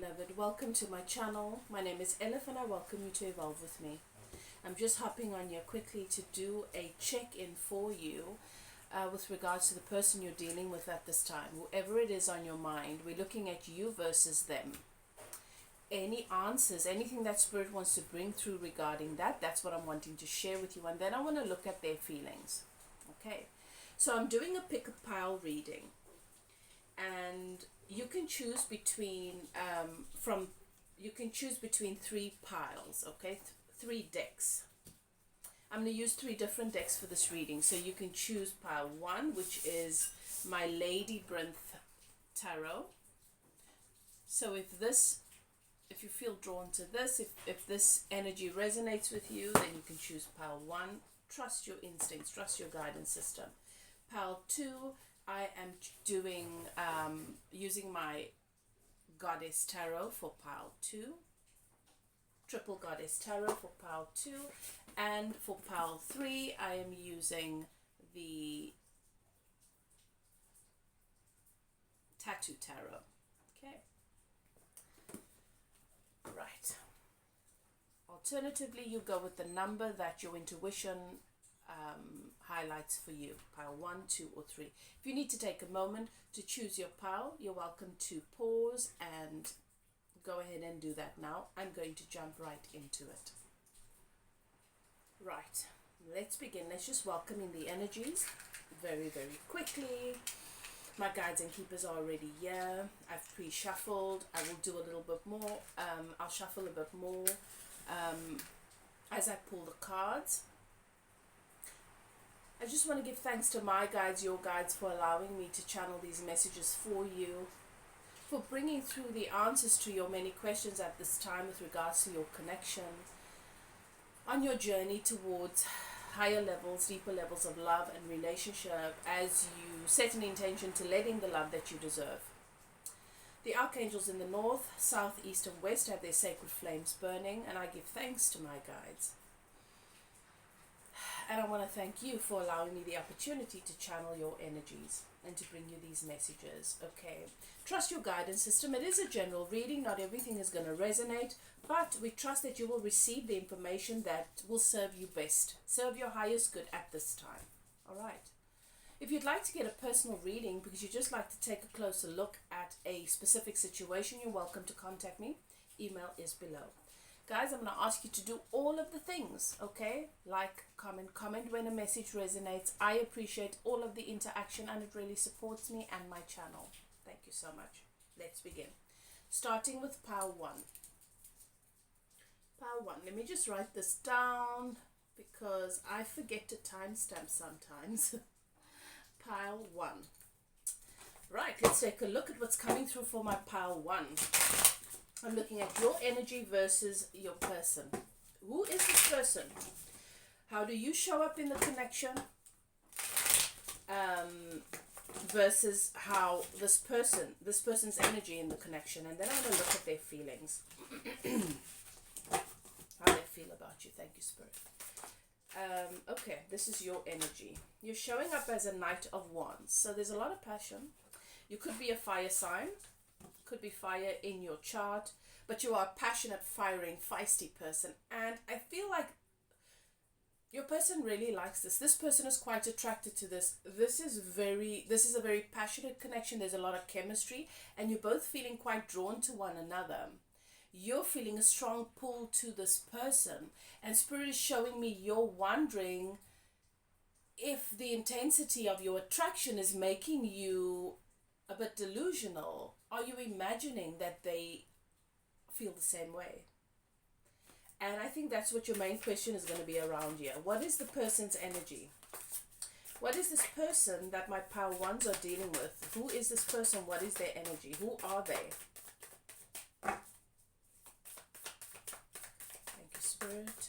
beloved, welcome to my channel. My name is Elif and I welcome you to evolve with me. I'm just hopping on here quickly to do a check-in for you with regards to the person you're dealing with at this time. Whoever it is on your mind, we're looking at you versus them. Any answers, anything that Spirit wants to bring through regarding that, that's what I'm wanting to share with you. And then I want to look at their feelings. Okay, so I'm doing a pick a pile reading. And you can choose between three piles, okay, three decks. I'm going to use three different decks for this reading, so you can choose pile 1, which is my Lady Brinth Tarot. So if you feel drawn to this, if this energy resonates with you, then you can choose pile 1. Trust your instincts, trust your guidance system. Pile 2, I am doing using my Goddess Tarot for pile 2, Triple Goddess Tarot for pile 2, and for pile 3 I am using the Tattoo Tarot. Okay, right. Alternatively, you go with the number that your intuition highlights for you, pile 1, 2 or 3. If you need to take a moment to choose your pile, you're welcome to pause and go ahead and do that now. I'm going to jump right into it. Right, let's begin. Let's just welcome in the energies very quickly. My guides and keepers are already here. I've pre-shuffled. I will do a little bit more. I'll shuffle a bit more as I pull the cards. I just want to give thanks to my guides, your guides, for allowing me to channel these messages for you, for bringing through the answers to your many questions at this time with regards to your connection, on your journey towards higher levels, deeper levels of love and relationship as you set an intention to letting the love that you deserve. The archangels in the north, south, east and west have their sacred flames burning, and I give thanks to my guides. And I want to thank you for allowing me the opportunity to channel your energies and to bring you these messages. Okay, trust your guidance system. It is a general reading. Not everything is going to resonate, but we trust that you will receive the information that will serve you best, serve your highest good at this time. All right. If you'd like to get a personal reading because you'd just like to take a closer look at a specific situation, you're welcome to contact me. Email is below. Guys, I'm going to ask you to do all of the things, okay? Like, comment when a message resonates. I appreciate all of the interaction and it really supports me and my channel. Thank you so much. Let's begin. Starting with pile 1. Pile 1. Let me just write this down because I forget to timestamp sometimes. Pile 1. Right, let's take a look at what's coming through for my pile 1. I'm looking at your energy versus your person. Who is this person? How do you show up in the connection? Versus how this person's energy in the connection. And then I'm going to look at their feelings. How they feel about you. Thank you, Spirit. Okay, this is your energy. You're showing up as a Knight of Wands. So there's a lot of passion. You could be a fire sign. Could be fire in your chart, but you are a passionate, firing, feisty person, and I feel like your person really likes this. This person is quite attracted to this. This is a very passionate connection. There's a lot of chemistry, and you're both feeling quite drawn to one another. You're feeling a strong pull to this person, and Spirit is showing me you're wondering if the intensity of your attraction is making you a bit delusional. Are you imagining that they feel the same way? And I think that's what your main question is going to be around here. What is the person's energy? What is this person that my pile 1s are dealing with? Who is this person? What is their energy? Who are they? Thank you, Spirit.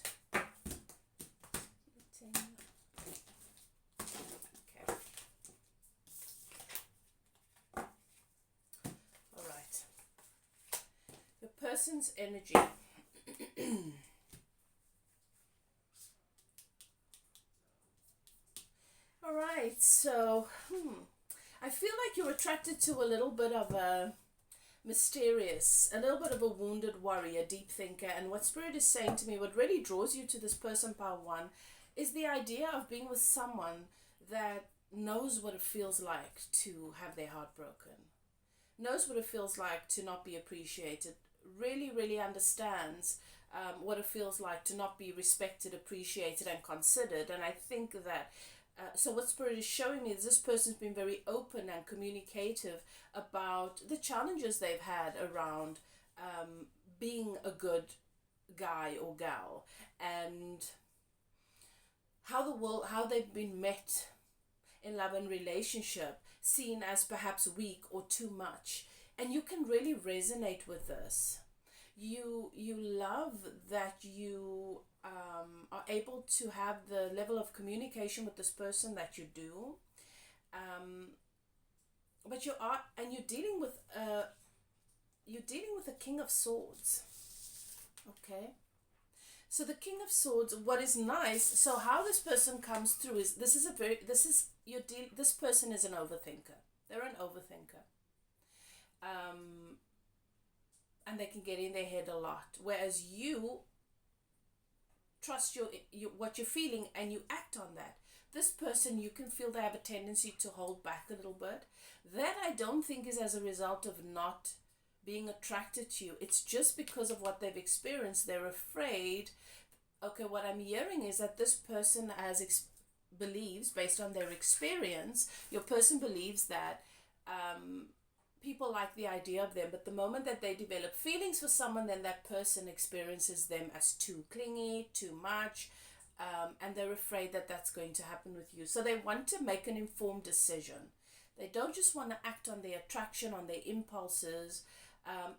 Person's energy. All right, so I feel like you're attracted to a little bit of a mysterious, a little bit of a wounded warrior, deep thinker. And what Spirit is saying to me, what really draws you to this person, Power 1, is the idea of being with someone that knows what it feels like to have their heart broken, knows what it feels like to not be appreciated, really, really understands what it feels like to not be respected, appreciated, and considered. And I think that so what Spirit is showing me is this person's been very open and communicative about the challenges they've had around being a good guy or gal, and how they've been met in love and relationship, seen as perhaps weak or too much. And you can really resonate with this. You love that you are able to have the level of communication with this person that you do, but you're dealing with a King of Swords. Okay, so the King of Swords, what is nice, so how this person comes through is this person is an overthinker. They're an overthinker. And they can get in their head a lot, whereas you trust what you're feeling and you act on that. This person, you can feel they have a tendency to hold back a little bit. That I don't think is as a result of not being attracted to you. It's just because of what they've experienced. They're afraid. Okay, what I'm hearing is that this person believes, based on their experience, your person believes that people like the idea of them, but the moment that they develop feelings for someone, then that person experiences them as too clingy, too much, and they're afraid that that's going to happen with you. So they want to make an informed decision. They don't just want to act on their attraction, on their impulses,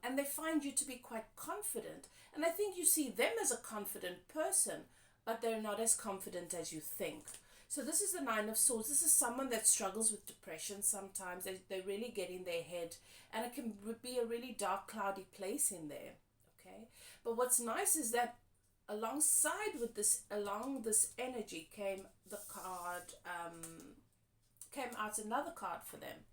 and they find you to be quite confident. And I think you see them as a confident person, but they're not as confident as you think. So this is the Nine of Swords. This is someone that struggles with depression sometimes. They really get in their head, and it can be a really dark, cloudy place in there. Okay, but what's nice is that alongside with this, along this energy came the card, came out another card for them.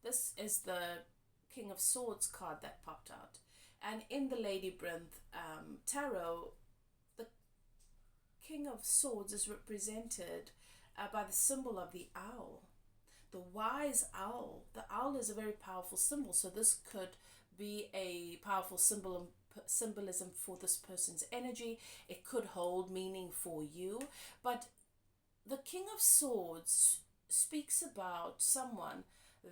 This is the King of Swords card that popped out, and in the Lady Brinth tarot, King of Swords is represented by the symbol of the owl, the wise owl. The owl is a very powerful symbol, so this could be a powerful symbolism for this person's energy. It could hold meaning for you, but the King of Swords speaks about someone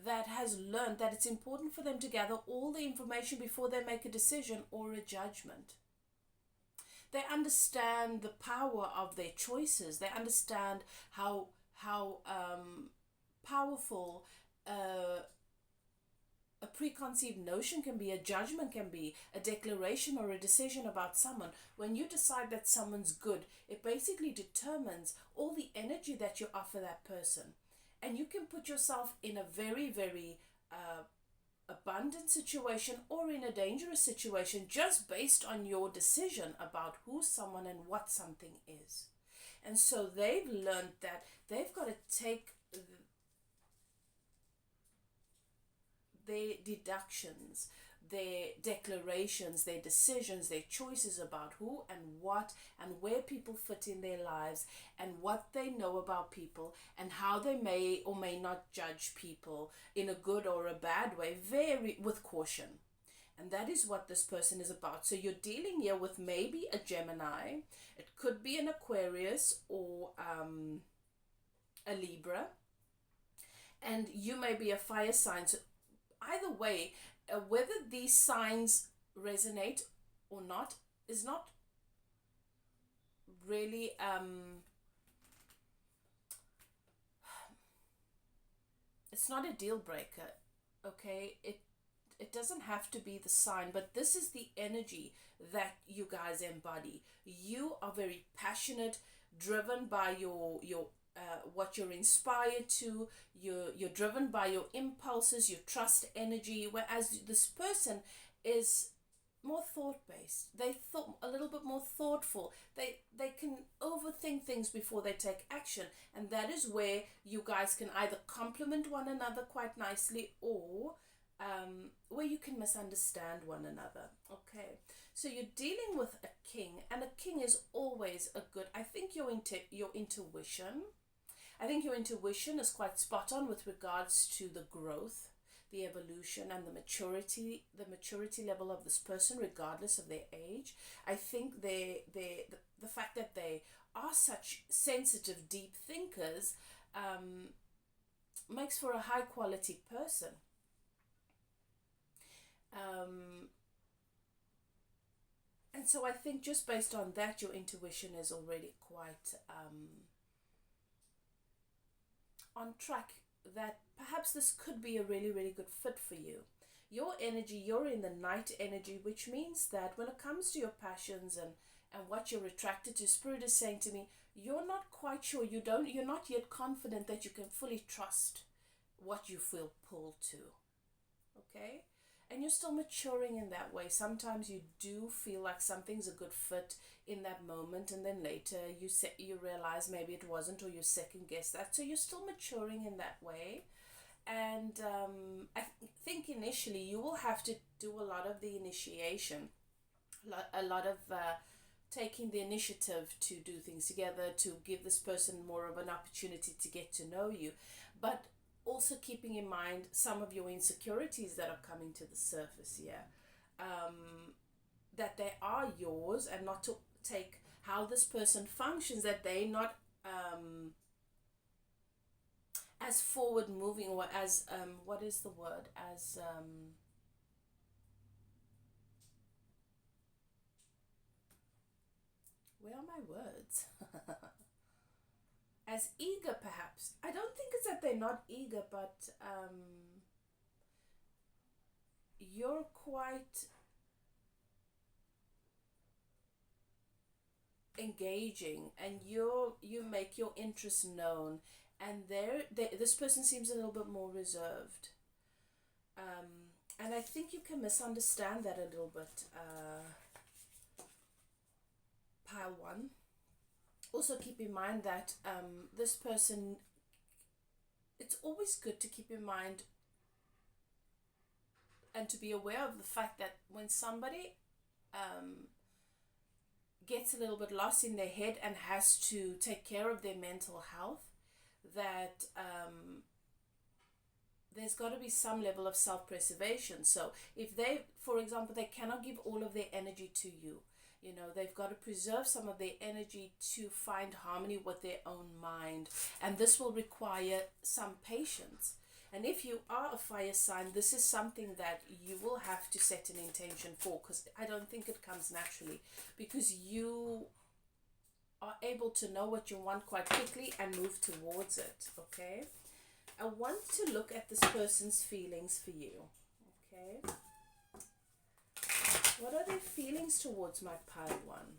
that has learned that it's important for them to gather all the information before they make a decision or a judgment. They understand the power of their choices. They understand how powerful a preconceived notion can be, a judgment can be, a declaration or a decision about someone. When you decide that someone's good, it basically determines all the energy that you offer that person. And you can put yourself in a very, very abundant situation or in a dangerous situation just based on your decision about who someone and what something is. And so they've learned that they've got to take their deductions, their declarations, their decisions, their choices about who and what and where people fit in their lives and what they know about people and how they may or may not judge people in a good or a bad way, very with caution. And that is what this person is about. So you're dealing here with maybe a Gemini. It could be an Aquarius or a Libra. And you may be a fire sign. So either way, whether these signs resonate or not is not really it's not a deal breaker. Okay, it doesn't have to be the sign, but this is the energy that you guys embody. You are very passionate, driven by your what you're inspired to. You're driven by your impulses, your trust energy, whereas this person is more thought-based. They thought a little bit more thoughtful. They can overthink things before they take action, and that is where you guys can either complement one another quite nicely, or where you can misunderstand one another. Okay, so you're dealing with a king, and a king is always a good. I think your intuition. I think your intuition is quite spot on with regards to the growth, the evolution, and the maturity level of this person, regardless of their age. I think the fact that they are such sensitive, deep thinkers makes for a high quality person. And so I think just based on that, your intuition is already quite on track, that perhaps this could be a really, really good fit for you. Your energy, you're in the night energy, which means that when it comes to your passions and what you're attracted to, Spirit is saying to me, you're not quite sure, you're not yet confident that you can fully trust what you feel pulled to. Okay? And you're still maturing in that way. Sometimes you do feel like something's a good fit in that moment, and then later you realize maybe it wasn't, or you second guess that. So you're still maturing in that way. And I think initially you will have to do a lot of the initiation, a lot of taking the initiative to do things together, to give this person more of an opportunity to get to know you. But also keeping in mind some of your insecurities that are coming to the surface here, that they are yours, and not to take how this person functions, that they're not as forward moving, or as what is the word, as where are my words? As eager, perhaps. I don't think it's that they're not eager, but you're quite engaging, and you make your interests known, and this person seems a little bit more reserved, and I think you can misunderstand that a little bit, pile one. Also keep in mind that this person, it's always good to keep in mind and to be aware of the fact that when somebody gets a little bit lost in their head and has to take care of their mental health, that there's got to be some level of self-preservation. So if they, for example, they cannot give all of their energy to you, you know, they've got to preserve some of their energy to find harmony with their own mind. And this will require some patience. And if you are a fire sign, this is something that you will have to set an intention for, because I don't think it comes naturally, because you are able to know what you want quite quickly and move towards it. Okay, I want to look at this person's feelings for you. Okay, what are their feelings towards my pile one?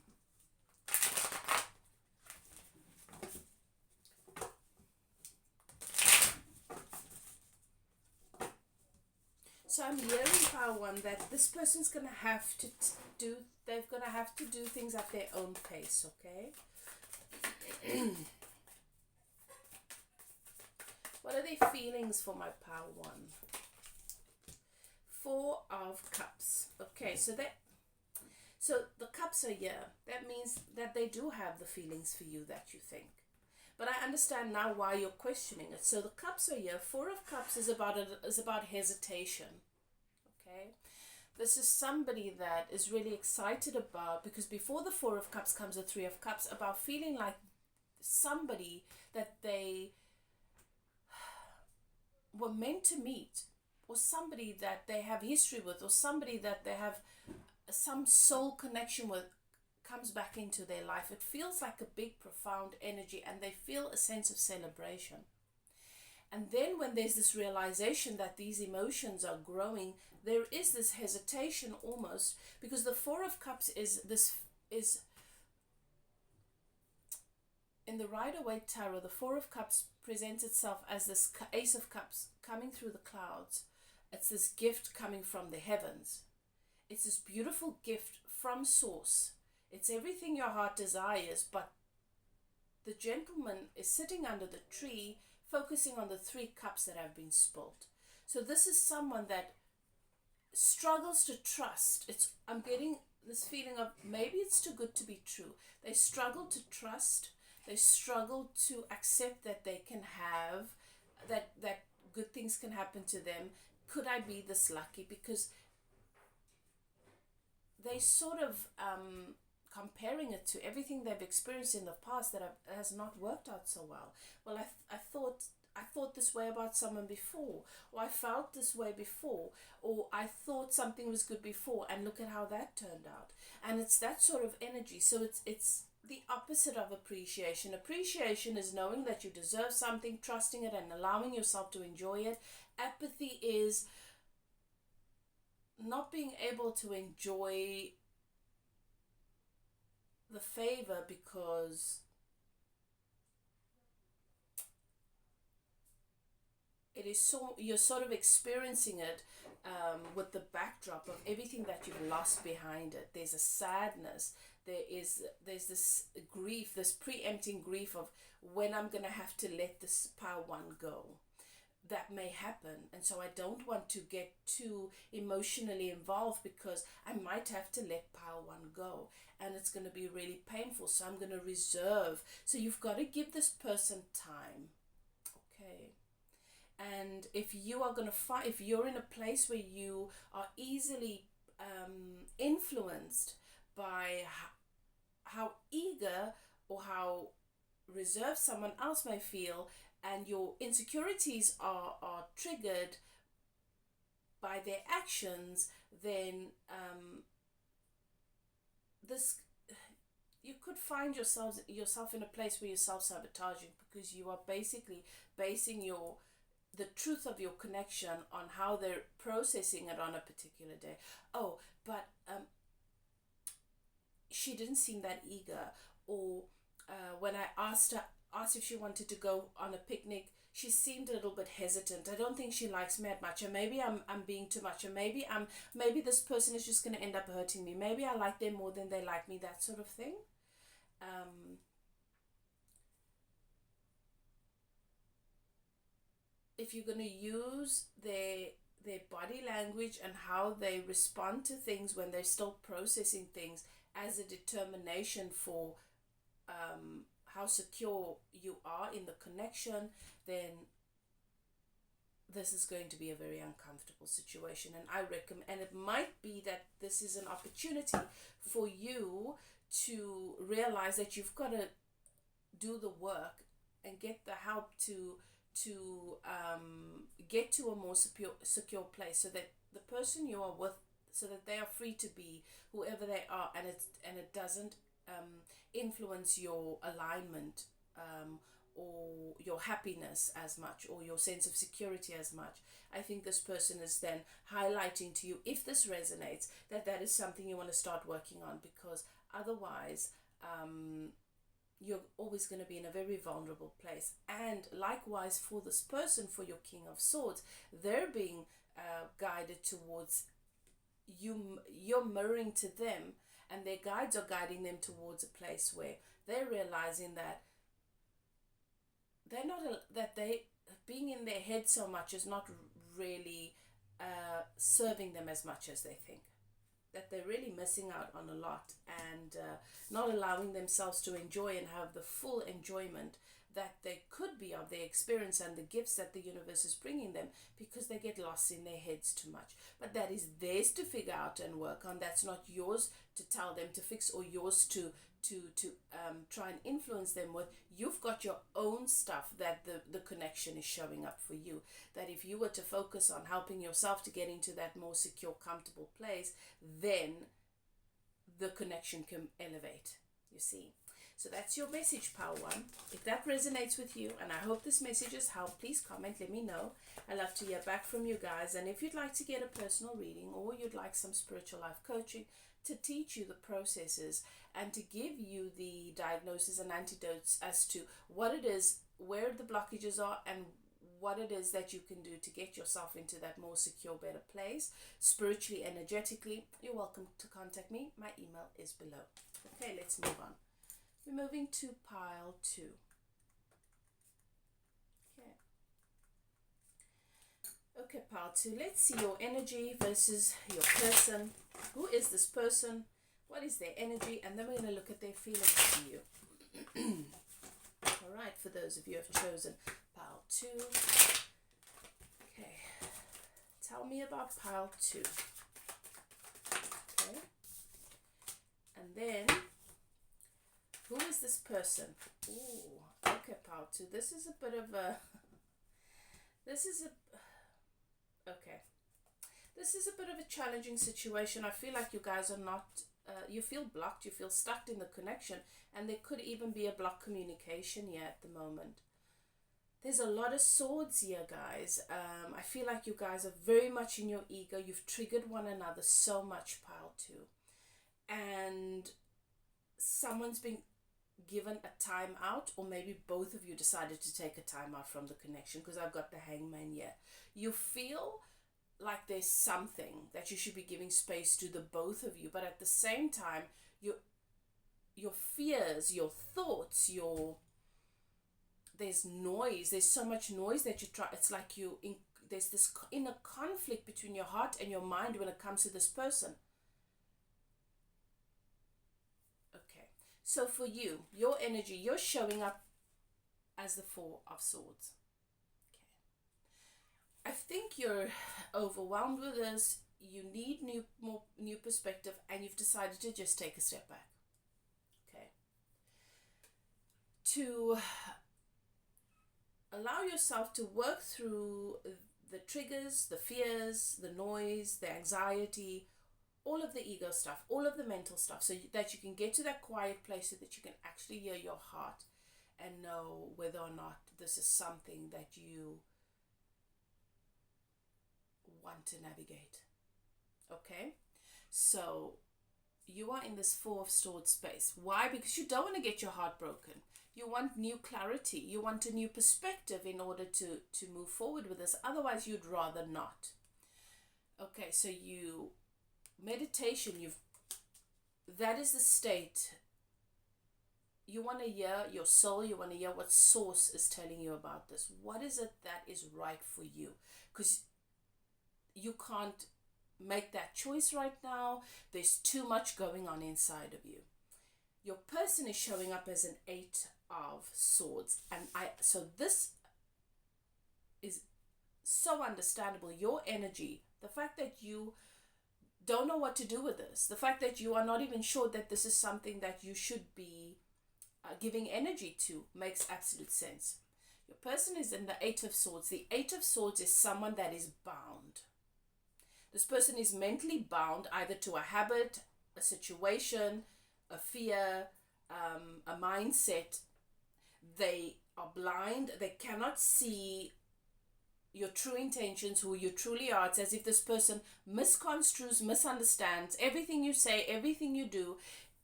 So I'm hearing, pile one, that this person's going to have to they're going to have to do things at their own pace, okay? What are their feelings for my pile one? 4 of Cups. Okay, so the cups are here. That means that they do have the feelings for you that you think. But I understand now why you're questioning it. So the cups are here. 4 of Cups is about hesitation. Okay, this is somebody that is really excited about, because before the 4 of Cups comes the 3 of Cups, about feeling like somebody that they were meant to meet, or somebody that they have history with, or somebody that they have some soul connection with, comes back into their life. It feels like a big, profound energy, and they feel a sense of celebration. And then when there's this realization that these emotions are growing, there is this hesitation almost, because the 4 of Cups is in the Rider-Waite Tarot, the 4 of Cups presents itself as this Ace of Cups coming through the clouds. It's this gift coming from the heavens. it's this beautiful gift from source. It's everything your heart desires, but the gentleman is sitting under the tree focusing on the 3 cups that have been spilled. So this is someone that struggles to trust. I'm getting this feeling of maybe it's too good to be true. They struggle to trust. They struggle to accept that they can have, that good things can happen to them. Could I be this lucky? Because they sort of comparing it to everything they've experienced in the past that has not worked out so well. Well, I thought this way about someone before, or I felt this way before, or I thought something was good before, and look at how that turned out. And it's that sort of energy. So it's the opposite of appreciation. Appreciation is knowing that you deserve something, trusting it, and allowing yourself to enjoy it. Apathy is not being able to enjoy the favor because it is so, you're sort of experiencing it with the backdrop of everything that you've lost behind it. There's a sadness. There's this grief, this preempting grief of when I'm going to have to let this power one go. That may happen, and so I don't want to get too emotionally involved because I might have to let power one go, and it's going to be really painful. So I'm going to reserve. So you've got to give this person time, okay? And if you are going to fight, if you're in a place where you are easily influenced by how eager or how reserved someone else may feel, and your insecurities are triggered by their actions, then you could find yourself in a place where you're self-sabotaging, because you are basically basing the truth of your connection on how they're processing it on a particular day. Oh, but she didn't seem that eager, or when I asked if she wanted to go on a picnic, she seemed a little bit hesitant. I don't think she likes me that much, and maybe I'm being too much, and maybe this person is just going to end up hurting me. Maybe I like them more than they like me, that sort of thing. If you're going to use their body language and how they respond to things when they're still processing things as a determination for how secure you are in the connection, then this is going to be a very uncomfortable situation. And I recommend, and it might be that this is an opportunity for you to realize that you've got to do the work and get the help to get to a more secure place, so that the person you are with, so that they are free to be whoever they are, and it doesn't influence your alignment or your happiness as much, or your sense of security as much. I think this person is then highlighting to you, if this resonates, that is something you want to start working on, because otherwise you're always going to be in a very vulnerable place. And likewise for this person, for your King of Swords, they're being guided towards you. You're mirroring to them, and their guides are guiding them towards a place where they're realizing that they're not that they being in their head so much is not really serving them as much as they think. That they're really missing out on a lot, and not allowing themselves to enjoy and have the full enjoyment that they could be of their experience and the gifts that the universe is bringing them, because they get lost in their heads too much. But that is theirs to figure out and work on. That's not yours to tell them to fix, or yours to try and influence them with. You've got your own stuff that the connection is showing up for you. That if you were to focus on helping yourself to get into that more secure, comfortable place, then the connection can elevate, you see. So that's your message, Power One. If that resonates with you, and I hope this message has helped, please comment, let me know. I love to hear back from you guys. And if you'd like to get a personal reading, or you'd like some spiritual life coaching to teach you the processes and to give you the diagnosis and antidotes as to what it is, where the blockages are, and what it is that you can do to get yourself into that more secure, better place, spiritually, energetically, you're welcome to contact me. My email is below. Okay, let's move on. We're moving to pile 2. Okay, pile 2. Let's see your energy versus your person. Who is this person? What is their energy? And then we're going to look at their feelings for you. All right, for those of you who have chosen pile 2. Okay. Tell me about pile 2. Okay. And then, who is this person? Ooh, okay, pile 2. This is a bit of a... Okay. This is a bit of a challenging situation. I feel like you guys are not... you feel blocked. You feel stuck in the connection. And there could even be a blocked communication here at the moment. There's a lot of swords here, guys. I feel like you guys are very much in your ego. You've triggered one another so much, pile 2. And someone's been given a time out, or maybe both of you decided to take a time out from the connection, because I've got the Hangman here. You feel like there's something that you should be giving space to, the both of you, but at the same time, your fears, your thoughts, there's noise. There's so much noise that you try. It's like there's this inner conflict between your heart and your mind when it comes to this person. Okay, so for you, your energy, you're showing up as the 4 of Swords. Okay, I think you're overwhelmed with this. You need new perspective, and you've decided to just take a step back. Okay, to allow yourself to work through the triggers, the fears, the noise, the anxiety, all of the ego stuff, all of the mental stuff, so that you can get to that quiet place so that you can actually hear your heart and know whether or not this is something that you want to navigate. Okay, so you are in this 4 of Swords space. Why? Because you don't want to get your heart broken. You want new clarity. You want a new perspective in order to move forward with this. Otherwise, you'd rather not. Okay, so meditation, that is the state. You want to hear your soul. You want to hear what source is telling you about this. What is it that is right for you? Because you can't make that choice right now. There's too much going on inside of you. Your person is showing up as an 8 of Swords, and so this is so understandable. Your energy, the fact that you don't know what to do with this, the fact that you are not even sure that this is something that you should be giving energy to, makes absolute sense. Your person is in the 8 of Swords. The 8 of Swords is someone that is bound. This person is mentally bound either to a habit, a situation, a fear, a mindset. They are blind. They cannot see your true intentions, who you truly are. It's as if this person misconstrues, misunderstands everything you say, everything you do.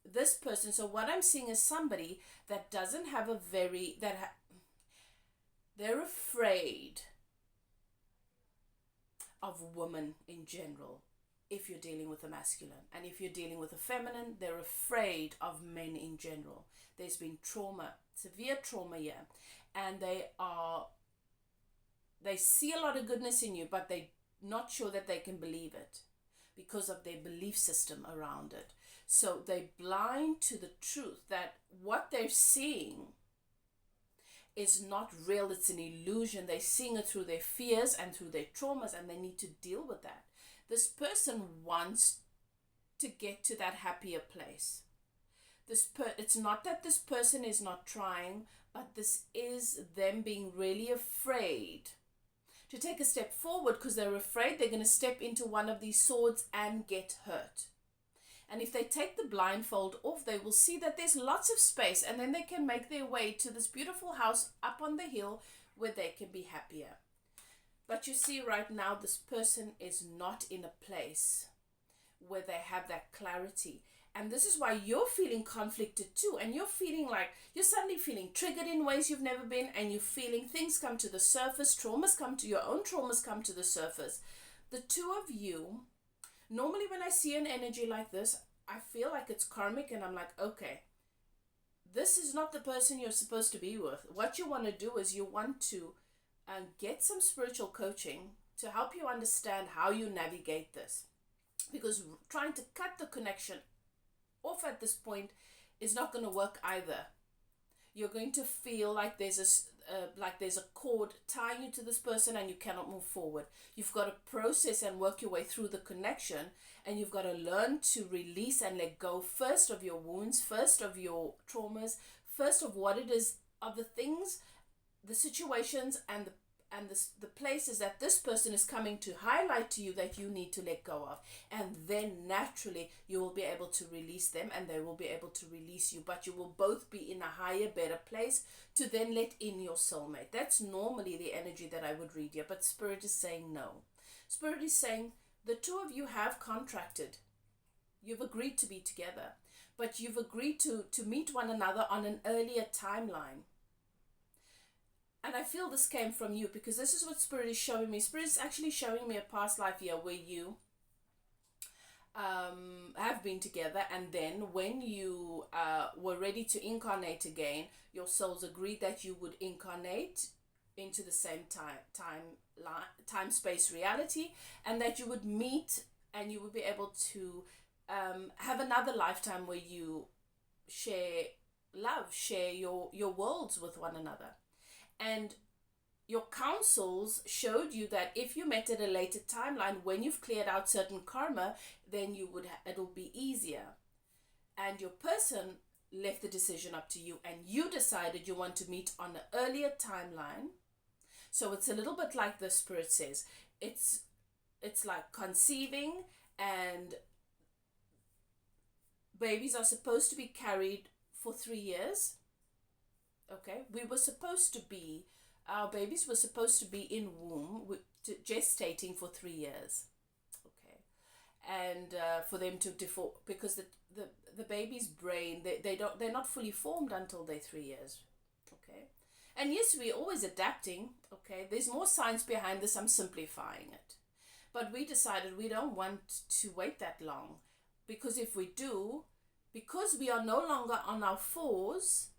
This person, so what I'm seeing is somebody that doesn't have they're afraid of women in general. If you're dealing with a masculine, and if you're dealing with a feminine, they're afraid of men in general. There's been trauma, severe trauma here, and they see a lot of goodness in you, but they're not sure that they can believe it because of their belief system around it. So they're blind to the truth that what they're seeing is not real. It's an illusion. They're seeing it through their fears and through their traumas, and they need to deal with that. This person wants to get to that happier place. It's not that this person is not trying, but this is them being really afraid to take a step forward, because they're afraid they're going to step into one of these swords and get hurt. And if they take the blindfold off, they will see that there's lots of space, and then they can make their way to this beautiful house up on the hill where they can be happier. But you see right now, this person is not in a place where they have that clarity. And this is why you're feeling conflicted too. And you're feeling like you're suddenly feeling triggered in ways you've never been. And you're feeling things come to the surface. Your own traumas come to the surface. The two of you, normally when I see an energy like this, I feel like it's karmic. And I'm like, okay, this is not the person you're supposed to be with. What you want to do is you want to get some spiritual coaching to help you understand how you navigate this. Because trying to cut the connection off at this point is not going to work either. You're going to feel like there's a cord tying you to this person and you cannot move forward. You've got to process and work your way through the connection, and you've got to learn to release and let go first of your wounds, first of your traumas, first of what it is, of the things, the situations and the places that this person is coming to highlight to you that you need to let go of. And then naturally you will be able to release them and they will be able to release you. But you will both be in a higher, better place to then let in your soulmate. That's normally the energy that I would read here. But Spirit is saying no. Spirit is saying the two of you have contracted. You've agreed to be together. But you've agreed to meet one another on an earlier timeline. And I feel this came from you, because this is what Spirit is showing me. Spirit is actually showing me a past life here where you have been together, and then when you were ready to incarnate again, your souls agreed that you would incarnate into the same time space reality, and that you would meet and you would be able to have another lifetime where you share love, share your worlds with one another. And your counsels showed you that if you met at a later timeline, when you've cleared out certain karma, then it'll be easier. And your person left the decision up to you, and you decided you want to meet on an earlier timeline. So it's a little bit like the Spirit says. It's like conceiving, and babies are supposed to be carried for 3 years. Okay, our babies were supposed to be in womb, gestating for 3 years. Okay, and for them to default, because the baby's brain, they're not fully formed until they're 3 years. Okay, and yes, we're always adapting. Okay, there's more science behind this. I'm simplifying it, but we decided we don't want to wait that long, because if we do, because we are no longer on our fours,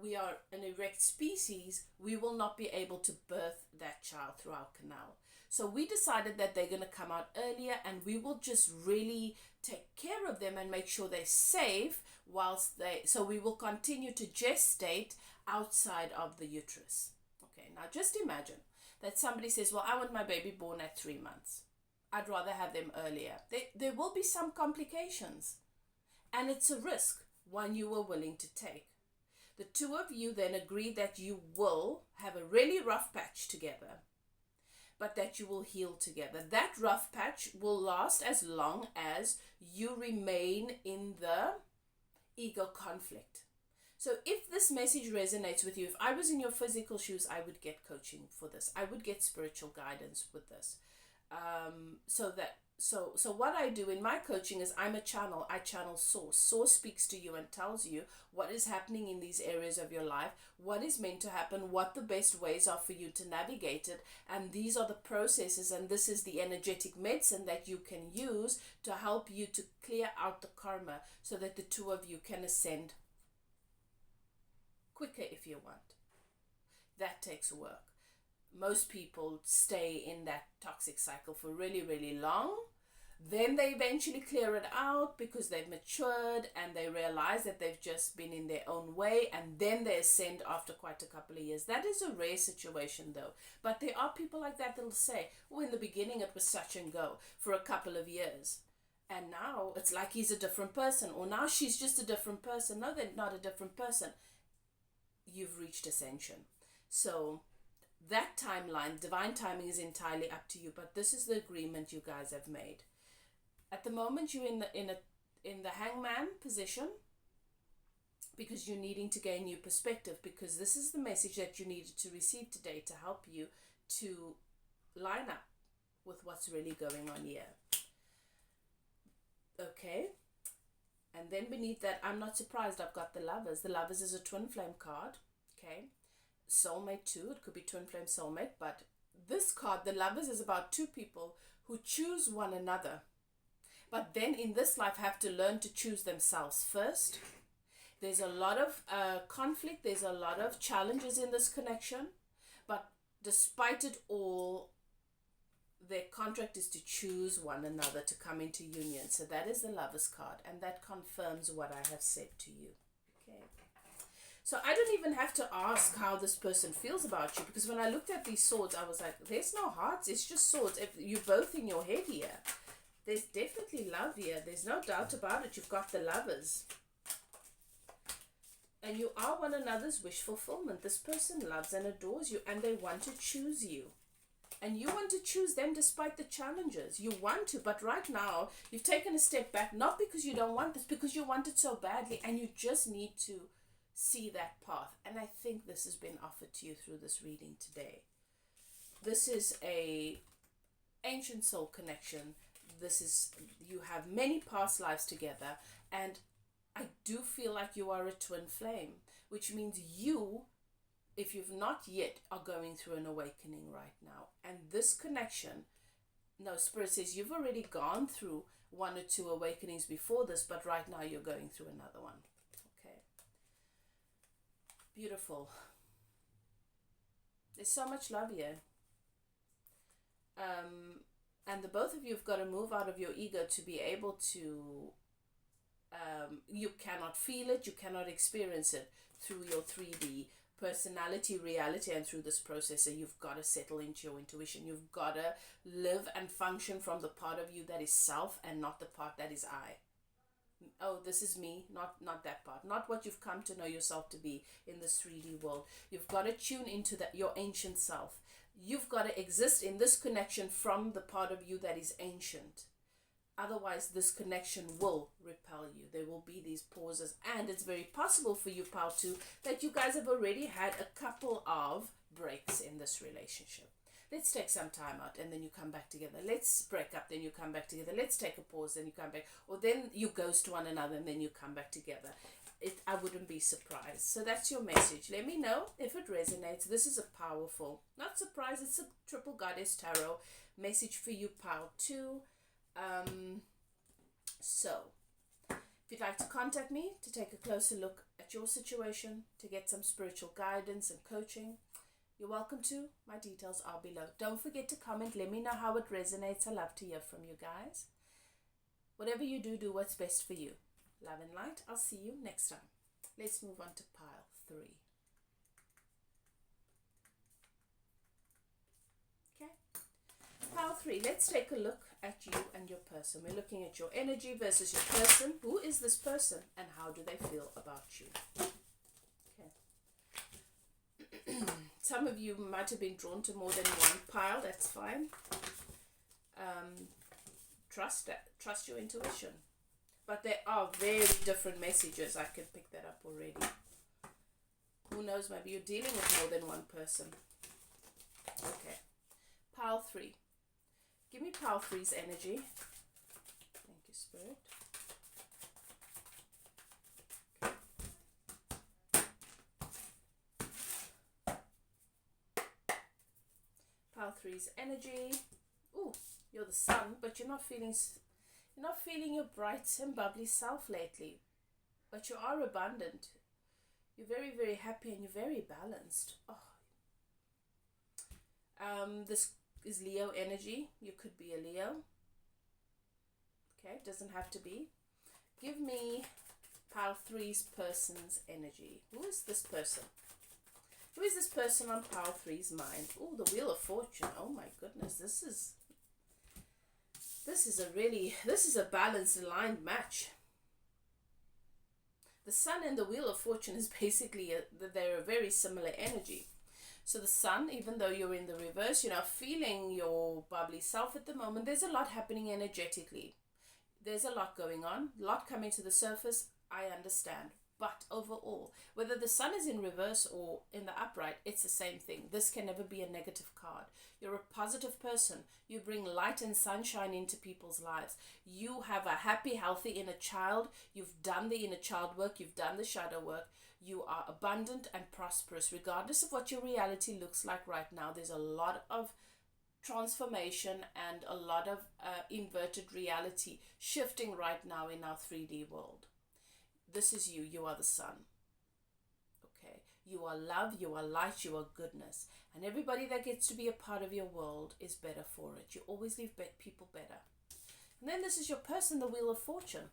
we are an erect species, we will not be able to birth that child through our canal. So we decided that they're going to come out earlier, and we will just really take care of them and make sure they're safe so we will continue to gestate outside of the uterus. Okay, now just imagine that somebody says, well, I want my baby born at 3 months. I'd rather have them earlier. There will be some complications, and it's a risk, one you were willing to take. The two of you then agree that you will have a really rough patch together, but that you will heal together. That rough patch will last as long as you remain in the ego conflict. So if this message resonates with you, if I was in your physical shoes, I would get coaching for this. I would get spiritual guidance with this. So what I do in my coaching is I'm a channel. I channel Source. Source speaks to you and tells you what is happening in these areas of your life, what is meant to happen, what the best ways are for you to navigate it. And these are the processes, and this is the energetic medicine that you can use to help you to clear out the karma so that the two of you can ascend quicker if you want. That takes work. Most people stay in that toxic cycle for really, really long. Then they eventually clear it out because they've matured and they realize that they've just been in their own way, and then they ascend after quite a couple of years. That is a rare situation though. But there are people like that that'll say, oh, in the beginning it was touch and go for a couple of years, and now it's like he's a different person, or now she's just a different person. No, they're not a different person. You've reached ascension. So that timeline, divine timing, is entirely up to you, but this is the agreement you guys have made. At the moment, you're in the hangman position because you're needing to gain new perspective, because this is the message that you needed to receive today to help you to line up with what's really going on here. Okay, And then beneath that, I'm not surprised, I've got the Lovers. The Lovers is a twin flame card, okay? Soulmate too, it could be twin flame soulmate, but this card, the Lovers, is about two people who choose one another, but then in this life have to learn to choose themselves first. There's a lot of conflict, there's a lot of challenges in this connection, but despite it all, their contract is to choose one another to come into union. So that is the Lovers card, and that confirms what I have said to you. Okay. So I don't even have to ask how this person feels about you, because when I looked at these swords, I was like, there's no hearts, it's just swords. If you're both in your head here, there's definitely love here. There's no doubt about it. You've got the Lovers. And you are one another's wish fulfillment. This person loves and adores you, and they want to choose you. And you want to choose them despite the challenges. You want to, but right now, you've taken a step back, not because you don't want this, because you want it so badly, and you just need to see that path. And I think this has been offered to you through this reading today. This is a ancient soul connection. This is, you have many past lives together, and I do feel like you are a twin flame, which means you, if you've not yet, are going through an awakening right now. And this connection, no, Spirit says you've already gone through one or two awakenings before this, but right now you're going through another one. Okay. Beautiful. There's so much love here. And the both of you have got to move out of your ego to be able to, you cannot feel it, you cannot experience it through your 3D personality, reality, and through this process. So you've got to settle into your intuition. You've got to live and function from the part of you that is self and not the part that is I. Oh, this is me, not that part. Not what you've come to know yourself to be in this 3D world. You've got to tune into that, your ancient self. You've got to exist in this connection from the part of you that is ancient. Otherwise, this connection will repel you. There will be these pauses. And it's very possible for you, pal, too, that you guys have already had a couple of breaks in this relationship. Let's take some time out and then you come back together. Let's break up, then you come back together. Let's take a pause, then you come back. Or then you ghost one another and then you come back together. I wouldn't be surprised. So that's your message. Let me know if it resonates. This is a powerful, not surprise, it's a triple goddess tarot message for you, pal, too. So if you'd like to contact me to take a closer look at your situation, to get some spiritual guidance and coaching, you're welcome to. My details are below. Don't forget to comment. Let me know how it resonates. I love to hear from you guys. Whatever you do, do what's best for you. Love and light. I'll see you next time. Let's move on to pile 3. Okay. Pile 3. Let's take a look at you and your person. We're looking at your energy versus your person. Who is this person and how do they feel about you? Okay. Some of you might have been drawn to more than one pile. That's fine. Trust your intuition. But there are very different messages. I can pick that up already. Who knows? Maybe you're dealing with more than one person. Okay. Pile 3. Give me pile 3's energy. Thank you, Spirit. Pile 3's energy. Ooh, you're the sun, but you're not feeling your bright and bubbly self lately. But you are abundant. You're very, very happy and you're very balanced. Oh. This is Leo energy. You could be a Leo. Okay, doesn't have to be. Give me pile 3's person's energy. Who is this person? Who is this person on pile 3's mind? Oh, the Wheel of Fortune. Oh my goodness, this is a balanced, aligned match. The Sun and the Wheel of Fortune is basically they're a very similar energy. So the Sun, even though you're in the reverse, you're not feeling your bubbly self at the moment. There's a lot happening energetically. There's a lot going on, a lot coming to the surface. I understand. But overall, whether the sun is in reverse or in the upright, it's the same thing. This can never be a negative card. You're a positive person. You bring light and sunshine into people's lives. You have a happy, healthy inner child. You've done the inner child work. You've done the shadow work. You are abundant and prosperous, regardless of what your reality looks like right now. There's a lot of transformation and a lot of inverted reality shifting right now in our 3D world. This is you. You are the sun. Okay. You are love. You are light. You are goodness. And everybody that gets to be a part of your world is better for it. You always leave people better. And then this is your person, the Wheel of Fortune.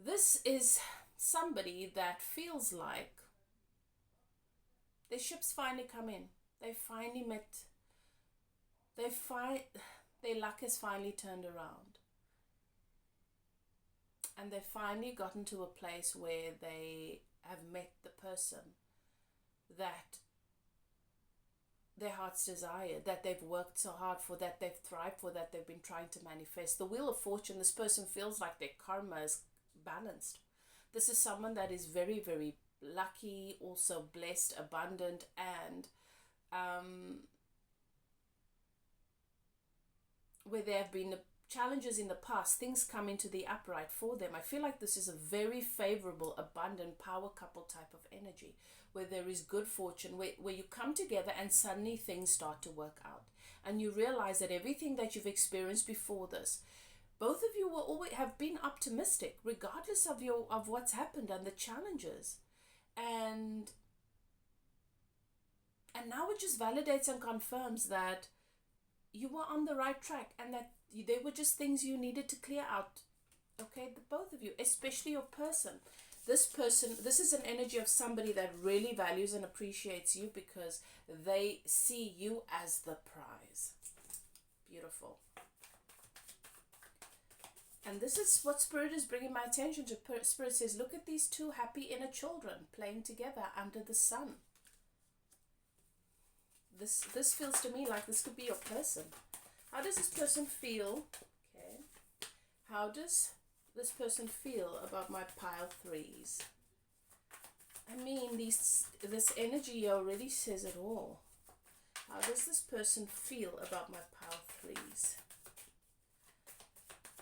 This is somebody that feels like their ship's finally come in. They finally met. Their luck has finally turned around. And they've finally gotten to a place where they have met the person that their heart's desire, that they've worked so hard for, that they've thrived for, that they've been trying to manifest. The Wheel of Fortune, this person feels like their karma is balanced. This is someone that is very, very lucky, also blessed, abundant, and where there have been challenges in the past, things come into the upright for them. I feel like this is a very favorable, abundant power couple type of energy, where there is good fortune, where you come together and suddenly things start to work out. And you realize that everything that you've experienced before this, both of you will always have been optimistic, regardless of what's happened and the challenges. And now it just validates and confirms that you were on the right track, and that there were just things you needed to clear out. Okay, the both of you, especially your person. This is an energy of somebody that really values and appreciates you because they see you as the prize. Beautiful. And this is what Spirit is bringing my attention to. Spirit says, look at these two happy inner children playing together under the sun. This feels to me like this could be your person. How does this person feel? Okay. How does this person feel about my pile threes? I mean, this energy already says it all. How does this person feel about my pile threes?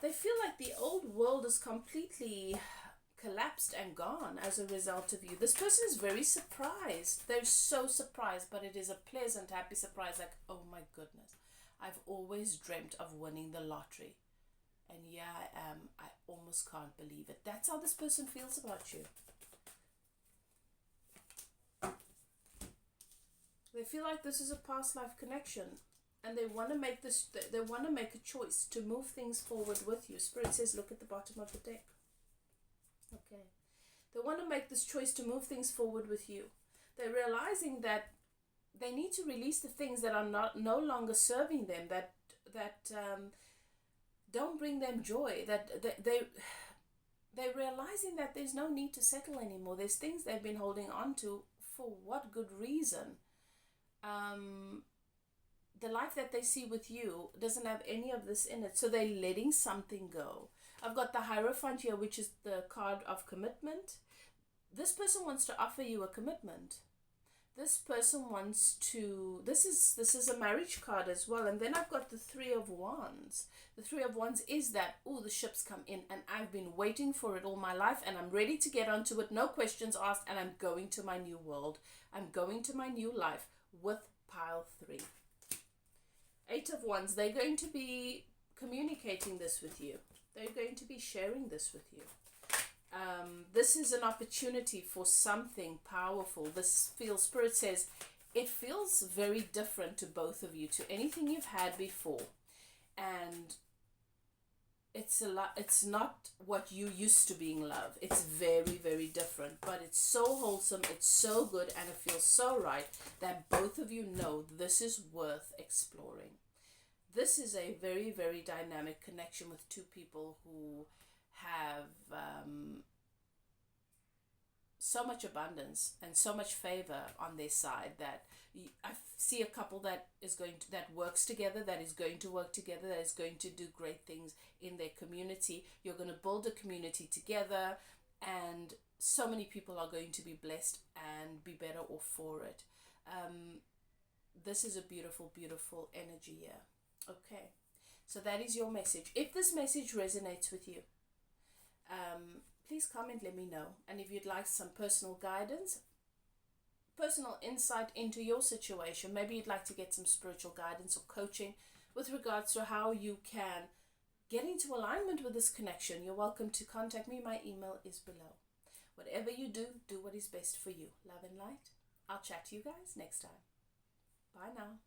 They feel like the old world is completely collapsed and gone as a result of you. This person is very surprised. They're so surprised, but it is a pleasant, happy surprise, like, oh my goodness, I've always dreamt of winning the lottery, and yeah, I am. I almost can't believe it. That's how this person feels about you. They feel like this is a past life connection, and they want to make this. They want to make a choice to move things forward with you. Spirit says, look at the bottom of the deck. Okay. They want to make this choice to move things forward with you. They're realizing that they need to release the things that are no longer serving them, that don't bring them joy, that they're realizing that there's no need to settle anymore. There's things they've been holding on to. For what good reason? The life that they see with you doesn't have any of this in it, so they're letting something go. I've got the Hierophant here, which is the card of commitment. This person wants to offer you a commitment. This person wants to, this is a marriage card as well. And then I've got the Three of Wands. The Three of Wands is that, oh, the ship's come in and I've been waiting for it all my life and I'm ready to get onto it, no questions asked, and I'm going to my new world. I'm going to my new life with pile 3. 8 of Wands, they're going to be communicating this with you. They're going to be sharing this with you. This is an opportunity for something powerful. This feels, Spirit says, it feels very different to both of you, to anything you've had before. And it's not what you used to being love. It's very, very different, but it's so wholesome, it's so good, and it feels so right that both of you know this is worth exploring. This is a very, very dynamic connection with two people who have so much abundance and so much favor on their side, that I see a couple that works together, that is going to work together, that is going to do great things in their community. You're going to build a community together, and so many people are going to be blessed and be better off for it. This is a beautiful, beautiful energy here. Okay, so that is your message. If this message resonates with you, please comment, let me know. And if you'd like some personal guidance, personal insight into your situation, maybe you'd like to get some spiritual guidance or coaching with regards to how you can get into alignment with this connection, you're welcome to contact me. My email is below. Whatever you do, do what is best for you. Love and light. I'll chat to you guys next time. Bye now.